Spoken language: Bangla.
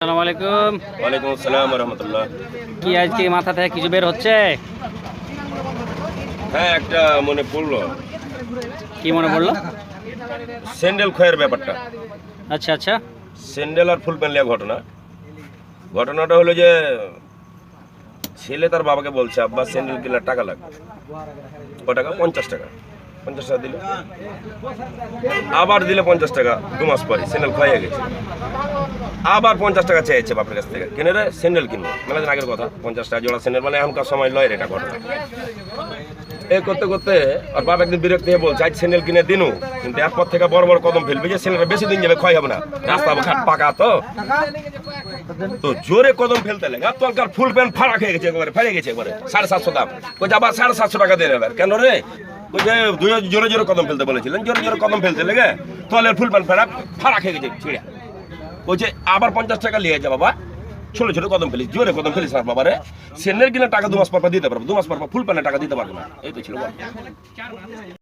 আসসালামু আলাইকুম। ওয়ালাইকুম আসসালাম রহমতুল্লাহ। কি আজকে মাথা থেকে কিছু বের হচ্ছে? হ্যাঁ, একটা মনে পড়লো। কি মনে পড়লো? স্যান্ডেল ক্ষয়ের ব্যাপারটা। আচ্ছা আচ্ছা। স্যান্ডেল আর ফুল প্যান্ট লিয়া ঘটনাটা হলো যে ছেলে তার বাবাকে বলছে, আব্বা স্যান্ডেল কেনার টাকা লাগবে। ক টাকা? 50 টাকা। 50 টাকা দিল, আবার দিলে 50 টাকা। 2 মাস পরে স্যান্ডেল ক্ষয়ে গেছে, আবার 50 টাকা চেয়েছে বাপের কাছ থেকে। কেনে রে? স্যান্ডেল কিনবো। মেলা দিন আগের কথা। 50 টাকা জোড়া স্যান্ডেল, মানে এখনকার সময় লয় রে এটা ঘটনা। এই করতে করতে আর বাবা একদিন বিরক্ত হয়ে বলছে, আজ স্যান্ডেল কিনে দিনু, কিন্তু এরপর থেকে বড় বড় কদম ফেলবে যে স্যান্ডেলটা বেশি দিন যাবে, ক্ষয় হবে না, রাস্তা ঘাট পাকা তো জোরে কদম ফেলতে লাগে। আর তলকার ফুল প্যান্ট ফাড়া খেয়ে গেছে, একবারে ফেলে গেছে, একবারে 750 দাম। কই আবার 750 টাকা দিয়ে নেবে। কেন রে? ওই যে জোরে জোরে কদম ফেলতে বলেছিলেন, জোরে জোরে কদম ফেলতে লেগে তলের ফুল প্যান্ট ফাড়া খেয়ে গেছে ছিঁড়া। ওই যে আবার 50 টাকা নিয়ে যা বাবা, ছোট ছোট কদম ফেলিস, জোরে কদম ফেলিস না বাবা রে। স্যান্ডেল কিনে টাকা 2 মাস পর দিতে পারবো, 2 মাস পর ফুল প্যান্টের টাকা দিতে পারবো না। এই তো ছিল।